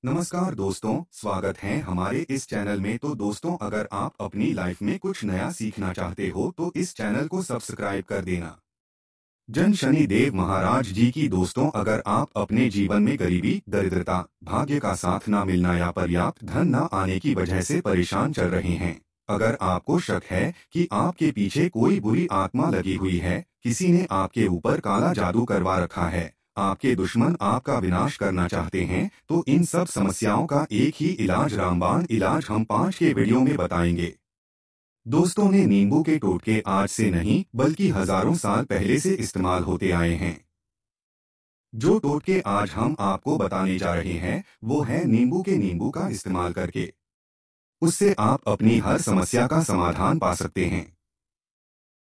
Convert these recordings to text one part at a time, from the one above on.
नमस्कार दोस्तों, स्वागत है हमारे इस चैनल में। तो दोस्तों, अगर आप अपनी लाइफ में कुछ नया सीखना चाहते हो तो इस चैनल को सब्सक्राइब कर देना। जन शनि देव महाराज जी की दोस्तों, अगर आप अपने जीवन में गरीबी, दरिद्रता, भाग्य का साथ ना मिलना या पर्याप्त धन ना आने की वजह से परेशान चल रहे हैं, अगर आपको शक है कि आपके पीछे कोई बुरी आत्मा लगी हुई है, किसी ने आपके ऊपर काला जादू करवा रखा है, आपके दुश्मन आपका विनाश करना चाहते हैं, तो इन सब समस्याओं का एक ही इलाज, रामबाण इलाज, हम 5 के वीडियो में बताएंगे। दोस्तों ने नींबू के टोटके आज से नहीं बल्कि हजारों साल पहले से इस्तेमाल होते आए हैं। जो टोटके आज हम आपको बताने जा रहे हैं वो है नींबू का इस्तेमाल करके। उससे आप अपनी हर समस्या का समाधान पा सकते हैं।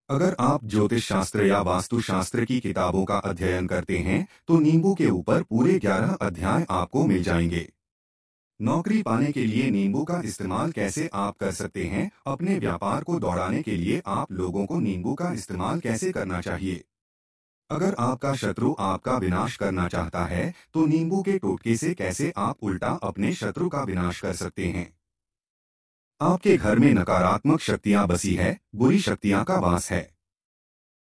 अगर आप ज्योतिष शास्त्र या वास्तु शास्त्र की किताबों का अध्ययन करते हैं तो नींबू के ऊपर पूरे 11 अध्याय आपको मिल जाएंगे। नौकरी पाने के लिए नींबू का इस्तेमाल कैसे आप कर सकते हैं, अपने व्यापार को दौड़ाने के लिए आप लोगों को नींबू का इस्तेमाल कैसे करना चाहिए, अगर आपका शत्रु आपका विनाश करना चाहता है तो नींबू के टोटके से कैसे आप उल्टा अपने शत्रु का विनाश कर सकते हैं। आपके घर में नकारात्मक शक्तियां बसी है, बुरी शक्तियां का वास है,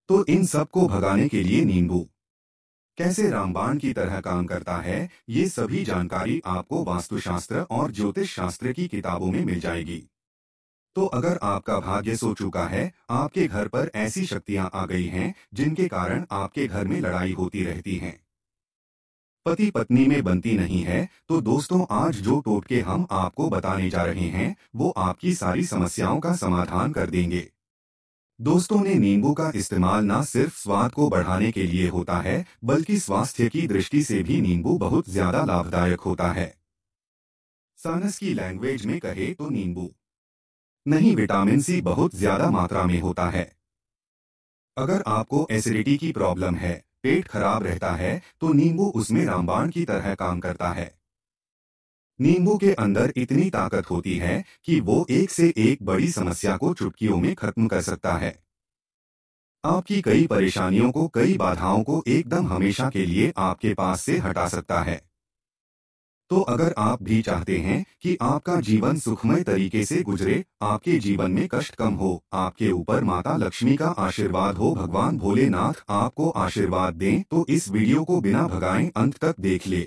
तो इन सब को भगाने के लिए नींबू कैसे रामबाण की तरह काम करता है, ये सभी जानकारी आपको वास्तुशास्त्र और ज्योतिष शास्त्र की किताबों में मिल जाएगी। तो अगर आपका भाग्य सो चुका है, आपके घर पर ऐसी शक्तियां आ गई हैं जिनके कारण आपके घर में लड़ाई होती रहती है, पति पत्नी में बनती नहीं है, तो दोस्तों आज जो टोटके हम आपको बताने जा रहे हैं वो आपकी सारी समस्याओं का समाधान कर देंगे। दोस्तों ने नींबू का इस्तेमाल ना सिर्फ स्वाद को बढ़ाने के लिए होता है बल्कि स्वास्थ्य की दृष्टि से भी नींबू बहुत ज्यादा लाभदायक होता है। साइंस की लैंग्वेज में कहे तो नींबू नहीं, विटामिन सी बहुत ज्यादा मात्रा में होता है। अगर आपको एसिडिटी की प्रॉब्लम है, पेट खराब रहता है, तो नींबू उसमें रामबाण की तरह काम करता है। नींबू के अंदर इतनी ताकत होती है कि वो एक से एक बड़ी समस्या को चुटकियों में खत्म कर सकता है। आपकी कई परेशानियों को, कई बाधाओं को एकदम हमेशा के लिए आपके पास से हटा सकता है। तो अगर आप भी चाहते हैं कि आपका जीवन सुखमय तरीके से गुजरे, आपके जीवन में कष्ट कम हो, आपके ऊपर माता लक्ष्मी का आशीर्वाद हो, भगवान भोलेनाथ आपको आशीर्वाद दें, तो इस वीडियो को बिना भगाए अंत तक देख ले,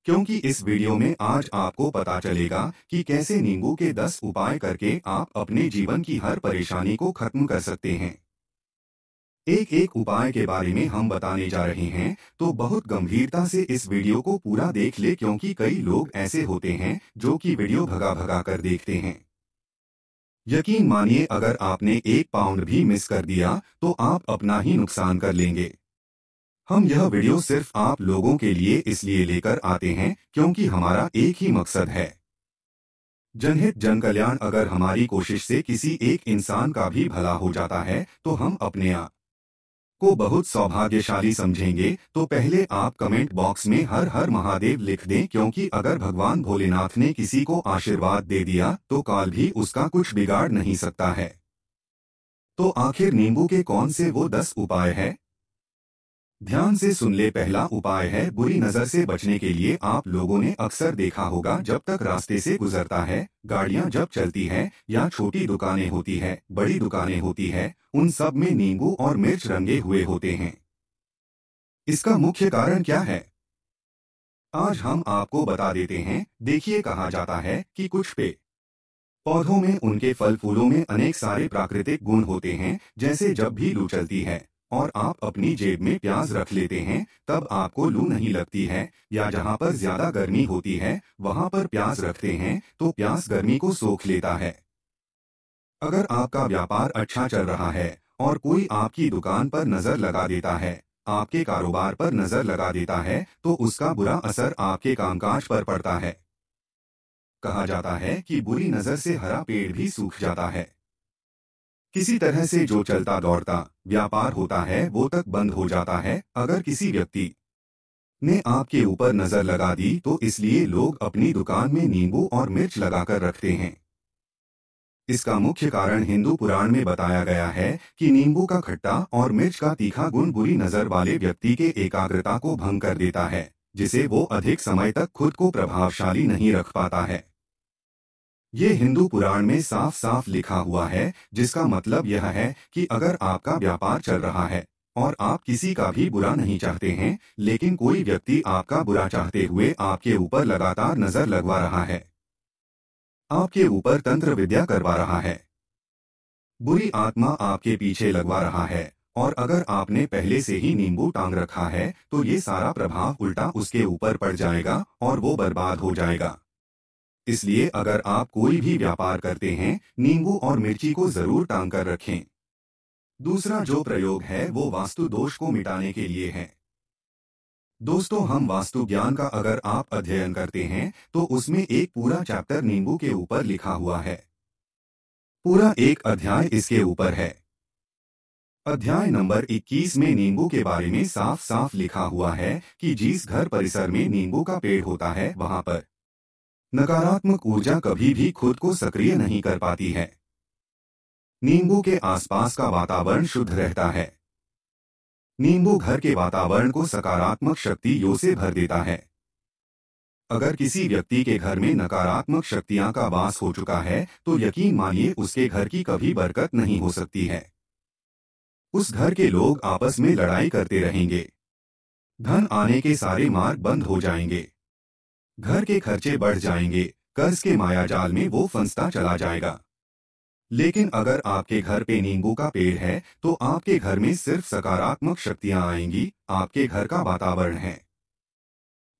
क्योंकि इस वीडियो में आज आपको पता चलेगा कि कैसे नींबू के 10 उपाय करके आप अपने जीवन की हर परेशानी को खत्म कर सकते हैं। एक एक उपाय के बारे में हम बताने जा रहे हैं, तो बहुत गंभीरता से इस वीडियो को पूरा देख ले, क्योंकि कई लोग ऐसे होते हैं जो कि वीडियो भगा भगा कर देखते हैं। यकीन मानिए, अगर आपने 1 पाउंड भी मिस कर दिया तो आप अपना ही नुकसान कर लेंगे। हम यह वीडियो सिर्फ आप लोगों के लिए इसलिए लेकर आते हैं क्योंकि हमारा एक ही मकसद है, जनहित जन कल्याण। अगर हमारी कोशिश से किसी एक इंसान का भी भला हो जाता है तो हम अपने आप को बहुत सौभाग्यशाली समझेंगे। तो पहले आप कमेंट बॉक्स में हर हर महादेव लिख दें, क्योंकि अगर भगवान भोलेनाथ ने किसी को आशीर्वाद दे दिया तो काल भी उसका कुछ बिगाड़ नहीं सकता है। तो आखिर नींबू के कौन से वो 10 उपाय है, ध्यान से सुन ले। पहला उपाय है बुरी नजर से बचने के लिए। आप लोगों ने अक्सर देखा होगा, जब तक रास्ते से गुजरता है, गाड़ियां जब चलती है या छोटी दुकानें होती है, बड़ी दुकानें होती है, उन सब में नींबू और मिर्च रंगे हुए होते हैं। इसका मुख्य कारण क्या है, आज हम आपको बता देते हैं। देखिए, कहा जाता है कि कुछ पेड़ पौधों में, उनके फल फूलों में अनेक सारे प्राकृतिक गुण होते हैं। जैसे जब भी लू चलती है और आप अपनी जेब में प्याज रख लेते हैं तब आपको लू नहीं लगती है, या जहां पर ज्यादा गर्मी होती है वहां पर प्याज रखते हैं तो प्याज गर्मी को सोख लेता है। अगर आपका व्यापार अच्छा चल रहा है और कोई आपकी दुकान पर नजर लगा देता है, आपके कारोबार पर नजर लगा देता है, तो उसका बुरा असर आपके कामकाज पर पड़ता है। कहा जाता है कि बुरी नजर से हरा पेड़ भी सूख जाता है। किसी तरह से जो चलता दौड़ता व्यापार होता है वो तक बंद हो जाता है। अगर किसी व्यक्ति ने आपके ऊपर नजर लगा दी तो इसलिए लोग अपनी दुकान में नींबू और मिर्च लगाकर रखते हैं। इसका मुख्य कारण हिंदू पुराण में बताया गया है कि नींबू का खट्टा और मिर्च का तीखा गुण बुरी नजर वाले व्यक्ति के एकाग्रता को भंग कर देता है, जिसे वो अधिक समय तक खुद को प्रभावशाली नहीं रख पाता है। ये हिंदू पुराण में साफ साफ लिखा हुआ है, जिसका मतलब यह है कि अगर आपका व्यापार चल रहा है और आप किसी का भी बुरा नहीं चाहते हैं, लेकिन कोई व्यक्ति आपका बुरा चाहते हुए आपके ऊपर लगातार नजर लगवा रहा है, आपके ऊपर तंत्र विद्या करवा रहा है, बुरी आत्मा आपके पीछे लगवा रहा है, और अगर आपने पहले से ही नींबू टांग रखा है तो ये सारा प्रभाव उल्टा उसके ऊपर पड़ जाएगा और वो बर्बाद हो जाएगा। इसलिए अगर आप कोई भी व्यापार करते हैं, नींबू और मिर्ची को जरूर टांग कर रखें। दूसरा जो प्रयोग है वो वास्तु दोष को मिटाने के लिए है। दोस्तों, हम वास्तु ज्ञान का अगर आप अध्ययन करते हैं तो उसमें एक पूरा चैप्टर नींबू के ऊपर लिखा हुआ है। पूरा एक अध्याय इसके ऊपर है। अध्याय नंबर 21 में नींबू के बारे में साफ साफ लिखा हुआ है कि जिस घर परिसर में नींबू का पेड़ होता है वहां पर नकारात्मक ऊर्जा कभी भी खुद को सक्रिय नहीं कर पाती है। नींबू के आसपास का वातावरण शुद्ध रहता है। नींबू घर के वातावरण को सकारात्मक शक्तियों से भर देता है। अगर किसी व्यक्ति के घर में नकारात्मक शक्तियां का वास हो चुका है तो यकीन मानिए उसके घर की कभी बरकत नहीं हो सकती है। उस घर के लोग आपस में लड़ाई करते रहेंगे, धन आने के सारे मार्ग बंद हो जाएंगे, घर के खर्चे बढ़ जाएंगे, कर्ज के मायाजाल में वो फंसता चला जाएगा। लेकिन अगर आपके घर पे नींबू का पेड़ है तो आपके घर में सिर्फ सकारात्मक शक्तियां आएंगी। आपके घर का वातावरण है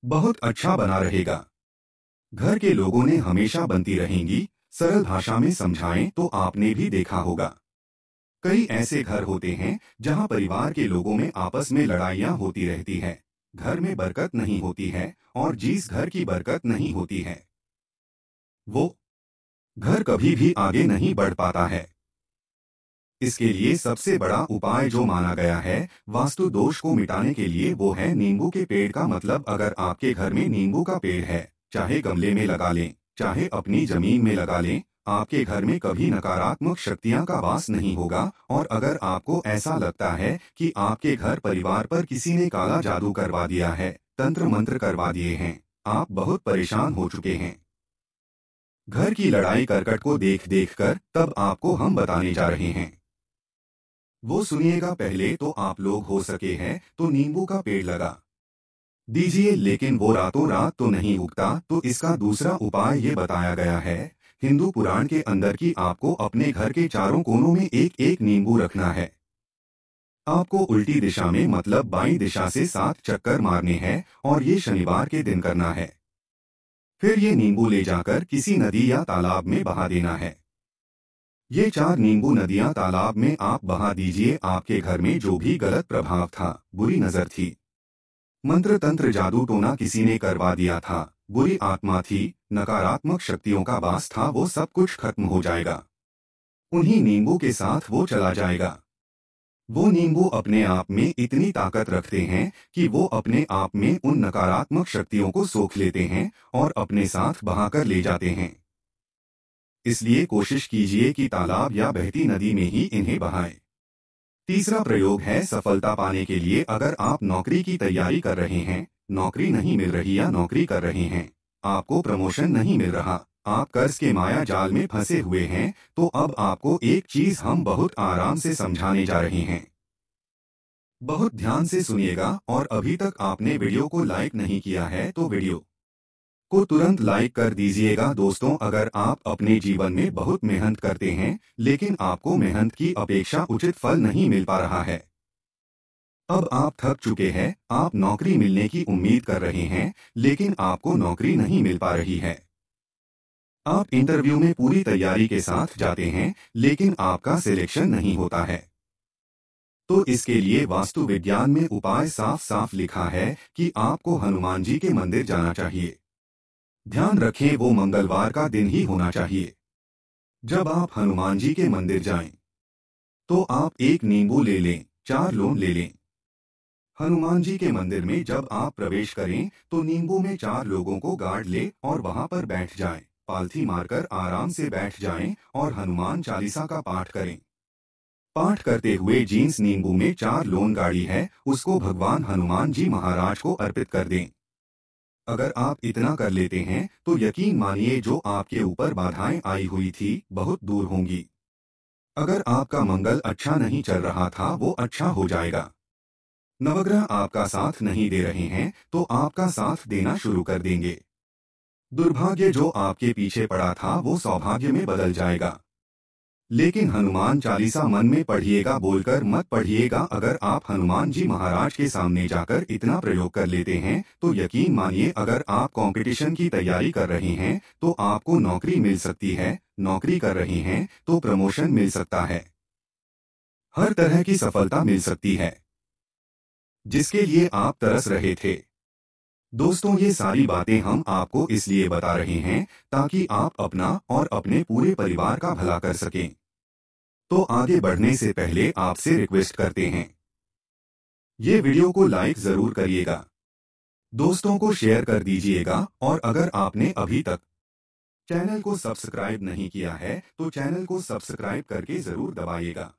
बहुत अच्छा बना रहेगा। घर के लोगों ने हमेशा बनती रहेंगी। सरल भाषा में समझाएं तो आपने भी देखा होगा, कई ऐसे घर होते हैं जहां परिवार के लोगों में आपस में लड़ाइयां होती रहती है, घर में बरकत नहीं होती है, और जिस घर की बरकत नहीं होती है वो घर कभी भी आगे नहीं बढ़ पाता है। इसके लिए सबसे बड़ा उपाय जो माना गया है वास्तु दोष को मिटाने के लिए वो है नींबू के पेड़ का। मतलब अगर आपके घर में नींबू का पेड़ है, चाहे गमले में लगा लें, चाहे अपनी जमीन में लगा लें, आपके घर में कभी नकारात्मक शक्तियां का वास नहीं होगा। और अगर आपको ऐसा लगता है कि आपके घर परिवार पर किसी ने काला जादू करवा दिया है, तंत्र मंत्र करवा दिए हैं, आप बहुत परेशान हो चुके हैं घर की लड़ाई करकट को देख देख कर, तब आपको हम बताने जा रहे हैं। वो सुनिएगा। पहले तो आप लोग हो सके हैं तो नींबू का पेड़ लगा दीजिए, लेकिन वो रातों रात तो नहीं उगता। तो इसका दूसरा उपाय ये बताया गया है हिंदू पुराण के अंदर कि आपको अपने घर के चारों कोनों में एक एक नींबू रखना है। आपको उल्टी दिशा में मतलब बाईं दिशा से 7 चक्कर मारने हैं और ये शनिवार के दिन करना है। फिर ये नींबू ले जाकर किसी नदी या तालाब में बहा देना है। ये 4 नींबू नदियां तालाब में आप बहा दीजिए। आपके घर में जो भी गलत प्रभाव था, बुरी नजर थी, मंत्र तंत्र जादू टोना किसी ने करवा दिया था, बुरी आत्मा थी, नकारात्मक शक्तियों का वास था, वो सब कुछ खत्म हो जाएगा। उन्हीं नींबू के साथ वो चला जाएगा। वो नींबू अपने आप में इतनी ताकत रखते हैं कि वो अपने आप में उन नकारात्मक शक्तियों को सोख लेते हैं और अपने साथ बहाकर ले जाते हैं। इसलिए कोशिश कीजिए कि तालाब या बहती नदी में ही इन्हें बहाएं। तीसरा प्रयोग है सफलता पाने के लिए। अगर आप नौकरी की तैयारी कर रहे हैं, नौकरी नहीं मिल रही या नौकरी कर रहे हैं, आपको प्रमोशन नहीं मिल रहा, आप कर्ज के माया जाल में फंसे हुए हैं, तो अब आपको एक चीज हम बहुत आराम से समझाने जा रहे हैं। बहुत ध्यान से सुनिएगा। और अभी तक आपने वीडियो को लाइक नहीं किया है तो वीडियो को तुरंत लाइक कर दीजिएगा। दोस्तों, अगर आप अपने जीवन में बहुत मेहनत करते हैं लेकिन आपको मेहनत की अपेक्षा उचित फल नहीं मिल पा रहा है, अब आप थक चुके हैं, आप नौकरी मिलने की उम्मीद कर रहे हैं लेकिन आपको नौकरी नहीं मिल पा रही है, आप इंटरव्यू में पूरी तैयारी के साथ जाते हैं लेकिन आपका सिलेक्शन नहीं होता है, तो इसके लिए वास्तु विज्ञान में उपाय साफ साफ लिखा है कि आपको हनुमान जी के मंदिर जाना चाहिए। ध्यान रखें वो मंगलवार का दिन ही होना चाहिए। जब आप हनुमान जी के मंदिर जाएं, तो आप एक नींबू ले लें, 4 लौंग ले लें। हनुमान जी के मंदिर में जब आप प्रवेश करें तो नींबू में 4 लोगों को गाड़ ले और वहां पर बैठ जाएं, पालथी मारकर आराम से बैठ जाएं और हनुमान चालीसा का पाठ करें। पाठ करते हुए जीन्स नींबू में 4 लौंग गाड़ी है उसको भगवान हनुमान जी महाराज को अर्पित कर दें। अगर आप इतना कर लेते हैं तो यकीन मानिए जो आपके ऊपर बाधाएं आई हुई थी बहुत दूर होंगी। अगर आपका मंगल अच्छा नहीं चल रहा था वो अच्छा हो जाएगा। नवग्रह आपका साथ नहीं दे रहे हैं तो आपका साथ देना शुरू कर देंगे। दुर्भाग्य जो आपके पीछे पड़ा था वो सौभाग्य में बदल जाएगा। लेकिन हनुमान चालीसा मन में पढ़िएगा बोलकर मत पढ़िएगा। अगर आप हनुमान जी महाराज के सामने जाकर इतना प्रयोग कर लेते हैं तो यकीन मानिए अगर आप कंपटीशन की तैयारी कर रहे हैं तो आपको नौकरी मिल सकती है, नौकरी कर रहे हैं तो प्रमोशन मिल सकता है, हर तरह की सफलता मिल सकती है जिसके लिए आप तरस रहे थे। दोस्तों ये सारी बातें हम आपको इसलिए बता रहे हैं ताकि आप अपना और अपने पूरे परिवार का भला कर सकें। तो आगे बढ़ने से पहले आपसे रिक्वेस्ट करते हैं, ये वीडियो को लाइक जरूर करिएगा, दोस्तों को शेयर कर दीजिएगा और अगर आपने अभी तक चैनल को सब्सक्राइब नहीं किया है तो चैनल को सब्सक्राइब करके जरूर दबाइएगा।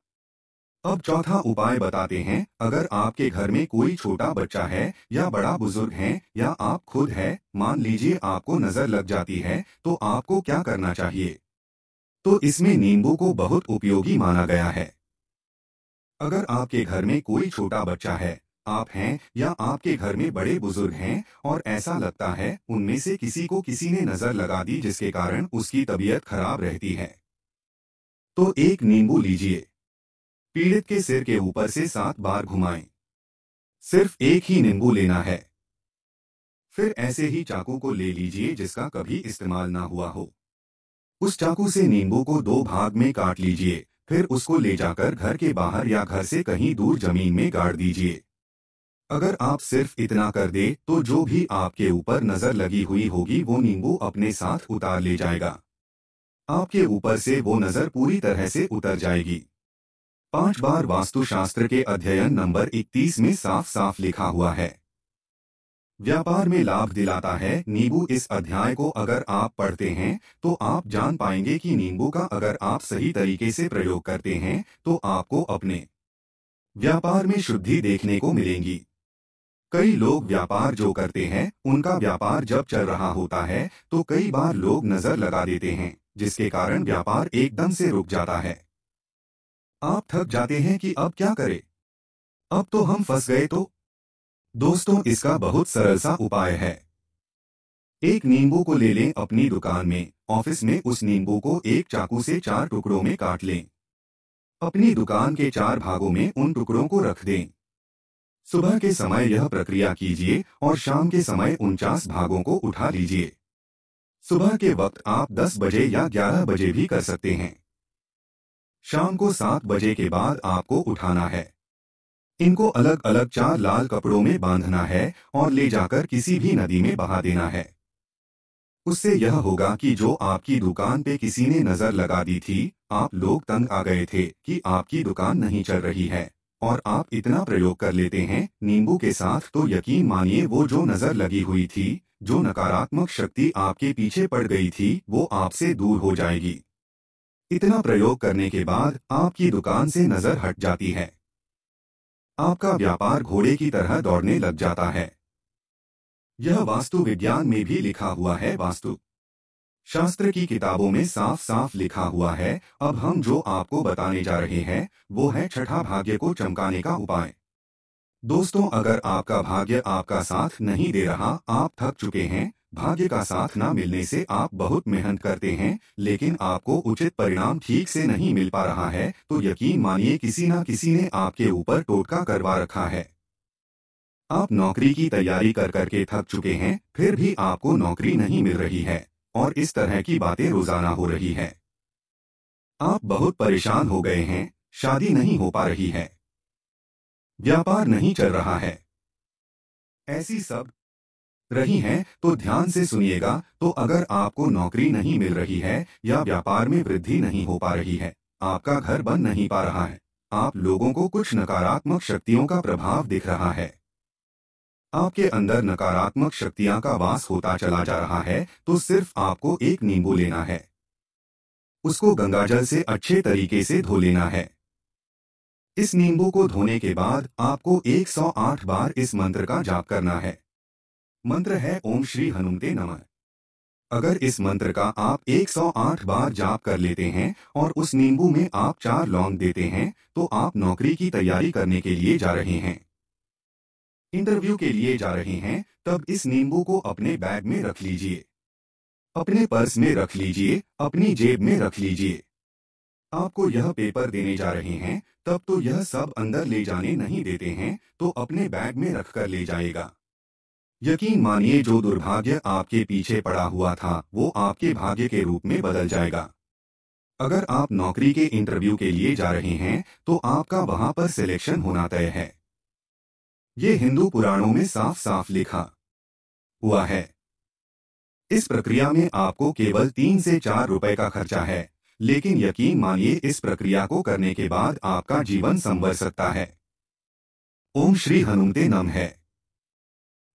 अब चौथा उपाय बताते हैं। अगर आपके घर में कोई छोटा बच्चा है या बड़ा बुजुर्ग है या आप खुद है, मान लीजिए आपको नजर लग जाती है तो आपको क्या करना चाहिए? तो इसमें नींबू को बहुत उपयोगी माना गया है। अगर आपके घर में कोई छोटा बच्चा है, आप हैं या आपके घर में बड़े बुजुर्ग हैं और ऐसा लगता है उनमें से किसी को किसी ने नजर लगा दी जिसके कारण उसकी तबीयत खराब रहती है, तो एक नींबू लीजिए, पीड़ित के सिर के ऊपर से 7 बार घुमाएं। सिर्फ एक ही नींबू लेना है। फिर ऐसे ही चाकू को ले लीजिए जिसका कभी इस्तेमाल ना हुआ हो। उस चाकू से नींबू को 2 भाग में काट लीजिए। फिर उसको ले जाकर घर के बाहर या घर से कहीं दूर जमीन में गाड़ दीजिए। अगर आप सिर्फ इतना कर दे तो जो भी आपके ऊपर नजर लगी हुई होगी वो नींबू अपने साथ उतार ले जाएगा। आपके ऊपर से वो नजर पूरी तरह से उतर जाएगी। 5 बार वास्तुशास्त्र के अध्ययन नंबर 31 में साफ साफ लिखा हुआ है। व्यापार में लाभ दिलाता है नींबू। इस अध्याय को अगर आप पढ़ते हैं तो आप जान पाएंगे कि नींबू का अगर आप सही तरीके से प्रयोग करते हैं तो आपको अपने व्यापार में शुद्धि देखने को मिलेंगी। कई लोग व्यापार जो करते हैं उनका व्यापार जब चल रहा होता है तो कई बार लोग नजर लगा देते हैं जिसके कारण व्यापार एकदम से रुक जाता है। आप थक जाते हैं कि अब क्या करें, अब तो हम फंस गए। तो दोस्तों इसका बहुत सरल सा उपाय है। एक नींबू को ले लें, अपनी दुकान में, ऑफिस में उस नींबू को एक चाकू से 4 टुकड़ों में काट लें। अपनी दुकान के 4 भागों में उन टुकड़ों को रख दें। सुबह के समय यह प्रक्रिया कीजिए और शाम के समय 49 भागों को उठा लीजिए। सुबह के वक्त आप 10 बजे या 11 बजे भी कर सकते हैं। शाम को 7 बजे के बाद आपको उठाना है। इनको अलग अलग 4 लाल कपड़ों में बांधना है और ले जाकर किसी भी नदी में बहा देना है। उससे यह होगा कि जो आपकी दुकान पे किसी ने नजर लगा दी थी, आप लोग तंग आ गए थे कि आपकी दुकान नहीं चल रही है, और आप इतना प्रयोग कर लेते हैं नींबू के साथ तो यकीन मानिए वो जो नजर लगी हुई थी, जो नकारात्मक शक्ति आपके पीछे पड़ गई थी वो आपसे दूर हो जाएगी। इतना प्रयोग करने के बाद आपकी दुकान से नजर हट जाती है। आपका व्यापार घोड़े की तरह दौड़ने लग जाता है। यह वास्तु विज्ञान में भी लिखा हुआ है, वास्तु शास्त्र की किताबों में साफ साफ लिखा हुआ है। अब हम जो आपको बताने जा रहे हैं वो है छठा भाग्य को चमकाने का उपाय। दोस्तों अगर आपका भाग्य आपका साथ नहीं दे रहा, आप थक चुके हैं, भाग्य का साथ ना मिलने से आप बहुत मेहनत करते हैं लेकिन आपको उचित परिणाम ठीक से नहीं मिल पा रहा है, तो यकीन मानिए किसी ना किसी ने आपके ऊपर टोटका करवा रखा है। आप नौकरी की तैयारी कर करके थक चुके हैं, फिर भी आपको नौकरी नहीं मिल रही है और इस तरह की बातें रोजाना हो रही है। आप बहुत परेशान हो गए हैं, शादी नहीं हो पा रही है, व्यापार नहीं चल रहा है, ऐसी सब रही हैं तो ध्यान से सुनिएगा। तो अगर आपको नौकरी नहीं मिल रही है या व्यापार में वृद्धि नहीं हो पा रही है, आपका घर बन नहीं पा रहा है, आप लोगों को कुछ नकारात्मक शक्तियों का प्रभाव दिख रहा है, आपके अंदर नकारात्मक शक्तियां का वास होता चला जा रहा है, तो सिर्फ आपको एक नींबू लेना है। उसको गंगाजल से अच्छे तरीके से धो लेना है। इस नींबू को धोने के बाद आपको 108 बार इस मंत्र का जाप करना है। मंत्र है ओम श्री हनुमते नमः। अगर इस मंत्र का आप 108 बार जाप कर लेते हैं और उस नींबू में आप 4 लौंग देते हैं, तो आप नौकरी की तैयारी करने के लिए जा रहे हैं, इंटरव्यू के लिए जा रहे हैं, तब इस नींबू को अपने बैग में रख लीजिए, अपने पर्स में रख लीजिए, अपनी जेब में रख लीजिए। आपको यह पेपर देने जा रहे हैं, तब तो यह सब अंदर ले जाने नहीं देते हैं, तो अपने बैग में रख कर ले जाएगा। यकीन मानिए जो दुर्भाग्य आपके पीछे पड़ा हुआ था, वो आपके भाग्य के रूप में बदल जाएगा। अगर आप नौकरी के इंटरव्यू के लिए जा रहे हैं, तो आपका वहां पर सिलेक्शन होना तय है। ये हिंदू पुराणों में साफ साफ लिखा हुआ है। इस प्रक्रिया में आपको केवल 3 से 4 रुपए का खर्चा है, लेकिन यकीन मानिए इस प्रक्रिया को करने के बाद आपका जीवन संवर सकता है। ओम श्री हनुमते नमः है।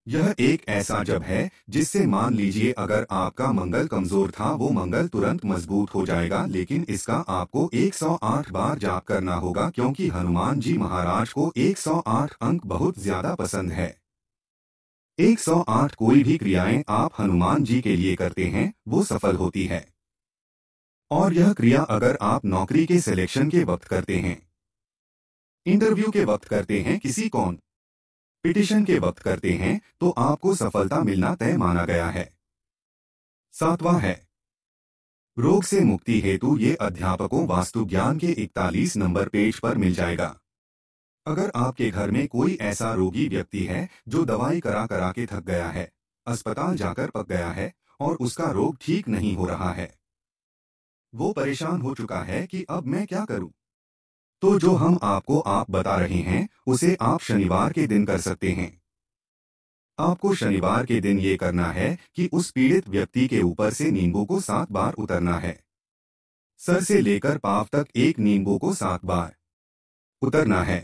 यह एक ऐसा जप है जिससे मान लीजिए अगर आपका मंगल कमजोर था, वो मंगल तुरंत मजबूत हो जाएगा, लेकिन इसका आपको 108 बार जाप करना होगा, क्योंकि हनुमान जी महाराज को 108 अंक बहुत ज्यादा पसंद है। 108 कोई भी क्रियाएं आप हनुमान जी के लिए करते हैं, वो सफल होती है। और यह क्रिया अगर आप नौकरी के सिलेक्शन के वक्त करते हैं, इंटरव्यू के वक्त करते हैं, किसी कौन पिटिशन के वक्त करते हैं, तो आपको सफलता मिलना तय माना गया है। 7वां है रोग से मुक्ति हेतु। ये अध्यापकों वास्तु ज्ञान के 41 नंबर पेज पर मिल जाएगा। अगर आपके घर में कोई ऐसा रोगी व्यक्ति है जो दवाई करा करा के थक गया है, अस्पताल जाकर पक गया है और उसका रोग ठीक नहीं हो रहा है, वो परेशान हो चुका है कि अब मैं क्या करूं, तो जो हम आपको बता रहे हैं, उसे आप शनिवार के दिन कर सकते हैं। आपको शनिवार के दिन ये करना है कि उस पीड़ित व्यक्ति के ऊपर से नींबू को 7 बार उतरना है। सर से लेकर पांव तक एक नींबू को 7 बार उतरना है।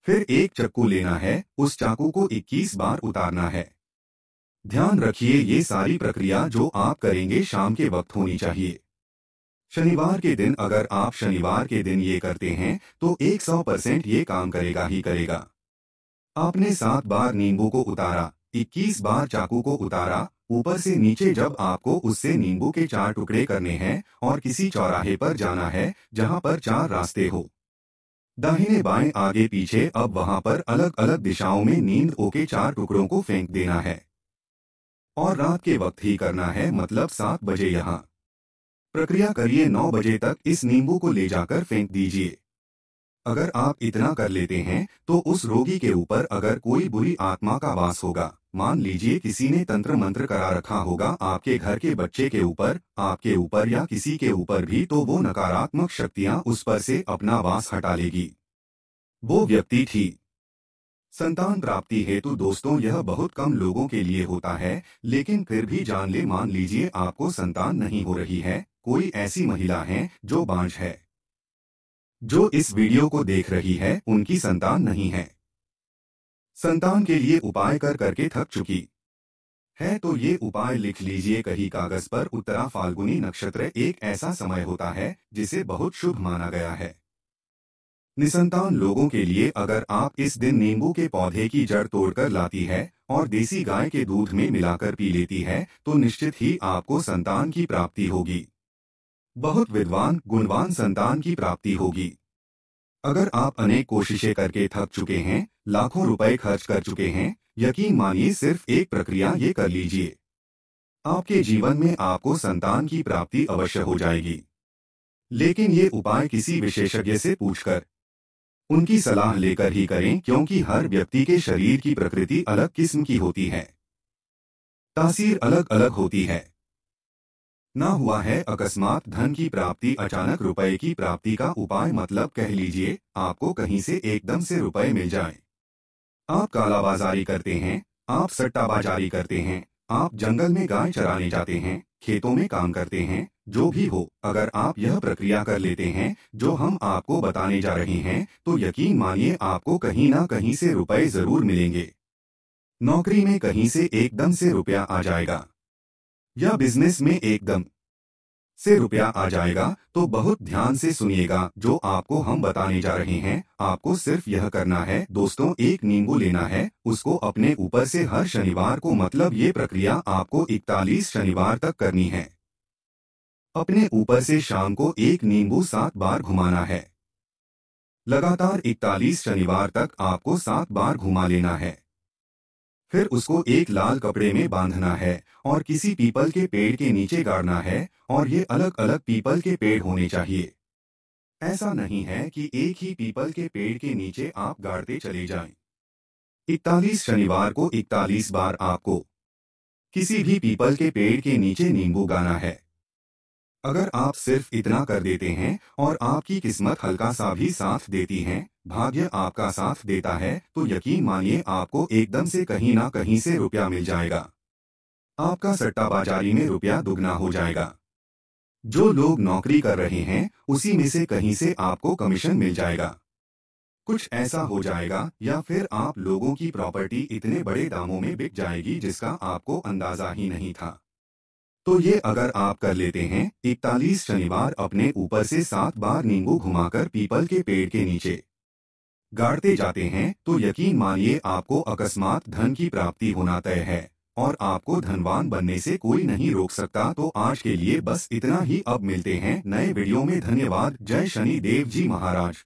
फिर एक चाकू लेना है, उस चाकू को 21 बार उतारना है। ध्यान रखिए ये सारी प्रक्रिया जो आप करेंगे शाम के वक्त होनी चाहिए। शनिवार के दिन अगर आप शनिवार के दिन ये करते हैं, तो 100% ये काम करेगा ही करेगा। आपने 7 बार नींबू को उतारा, 21 बार चाकू को उतारा, ऊपर से नीचे जब आपको उससे नींबू के 4 टुकड़े करने हैं और किसी चौराहे पर जाना है जहां पर 4 रास्ते हो, दाहिने बाएं आगे पीछे, अब वहां पर अलग अलग दिशाओं में नींबू के 4 टुकड़ों को फेंक देना है। और रात के वक्त ही करना है, मतलब 7 बजे। यहाँ प्रक्रिया करिए, 9 बजे तक इस नींबू को ले जाकर फेंक दीजिए। अगर आप इतना कर लेते हैं, तो उस रोगी के ऊपर अगर कोई बुरी आत्मा का वास होगा, मान लीजिए किसी ने तंत्र मंत्र करा रखा होगा आपके घर के बच्चे के ऊपर, आपके ऊपर या किसी के ऊपर भी, तो वो नकारात्मक शक्तियां उस पर से अपना वास हटा लेगी। वो व्यक्ति थी। संतान प्राप्ति हेतु दोस्तों यह बहुत कम लोगों के लिए होता है, लेकिन फिर भी जान ले, मान लीजिए आपको संतान नहीं हो रही है, कोई ऐसी महिला है जो बांझ है, जो इस वीडियो को देख रही है, उनकी संतान नहीं है, संतान के लिए उपाय कर करके थक चुकी है, तो ये उपाय लिख लीजिए कहीं कागज पर। उत्तरा फाल्गुनी नक्षत्र एक ऐसा समय होता है जिसे बहुत शुभ माना गया है निसंतान लोगों के लिए। अगर आप इस दिन नींबू के पौधे की जड़ तोड़कर लाती है और देसी गाय के दूध में मिलाकर पी लेती है, तो निश्चित ही आपको संतान की प्राप्ति होगी, बहुत विद्वान गुणवान संतान की प्राप्ति होगी। अगर आप अनेक कोशिशें करके थक चुके हैं, लाखों रुपए खर्च कर चुके हैं, यकीन मानिए सिर्फ एक प्रक्रिया ये कर लीजिए, आपके जीवन में आपको संतान की प्राप्ति अवश्य हो जाएगी। लेकिन ये उपाय किसी विशेषज्ञ से पूछकर, उनकी सलाह लेकर ही करें, क्योंकि हर व्यक्ति के शरीर की प्रकृति अलग किस्म की होती है, तासीर अलग अलग होती है। ना हुआ है अकस्मात धन की प्राप्ति, अचानक रुपए की प्राप्ति का उपाय, मतलब कह लीजिए आपको कहीं से एकदम से रुपए मिल जाए। आप कालाबाजारी करते हैं, आप सट्टाबाजारी करते हैं, आप जंगल में गाय चराने जाते हैं, खेतों में काम करते हैं, जो भी हो, अगर आप यह प्रक्रिया कर लेते हैं जो हम आपको बताने जा रहे हैं, तो यकीन मानिए आपको कहीं ना कहीं से रुपए जरूर मिलेंगे। नौकरी में कहीं से एकदम से रुपया आ जाएगा, या बिजनेस में एकदम से रुपया आ जाएगा। तो बहुत ध्यान से सुनिएगा जो आपको हम बताने जा रहे हैं। आपको सिर्फ यह करना है दोस्तों, एक नींबू लेना है, उसको अपने ऊपर से हर शनिवार को, मतलब ये प्रक्रिया आपको 41 शनिवार तक करनी है। अपने ऊपर से शाम को एक नींबू 7 बार घुमाना है। लगातार 41 शनिवार तक आपको 7 बार घुमा लेना है। फिर उसको एक लाल कपड़े में बांधना है और किसी पीपल के पेड़ के नीचे गाड़ना है। और ये अलग अलग पीपल के पेड़ होने चाहिए। ऐसा नहीं है कि एक ही पीपल के पेड़ के नीचे आप गाड़ते चले जाएं। 41 शनिवार को 41 बार आपको किसी भी पीपल के पेड़ के नीचे नींबू गाना है। अगर आप सिर्फ इतना कर देते हैं और आपकी किस्मत हल्का सा भी साथ देती है, भाग्य आपका साथ देता है, तो यकीन मानिए आपको एकदम से कहीं ना कहीं से रुपया मिल जाएगा। आपका सट्टाबाजारी में रुपया दुगना हो जाएगा। जो लोग नौकरी कर रहे हैं उसी में से कहीं से आपको कमीशन मिल जाएगा। कुछ ऐसा हो जाएगा या फिर आप लोगों की प्रॉपर्टी इतने बड़े दामों में बिक जाएगी जिसका आपको अंदाजा ही नहीं था। तो ये अगर आप कर लेते हैं 41 शनिवार, अपने ऊपर से 7 बार नींबू घुमाकर पीपल के पेड़ के नीचे गाड़ते जाते हैं, तो यकीन मानिए आपको अकस्मात धन की प्राप्ति होना तय है और आपको धनवान बनने से कोई नहीं रोक सकता। तो आज के लिए बस इतना ही। अब मिलते हैं नए वीडियो में। धन्यवाद। जय शनि देव जी महाराज।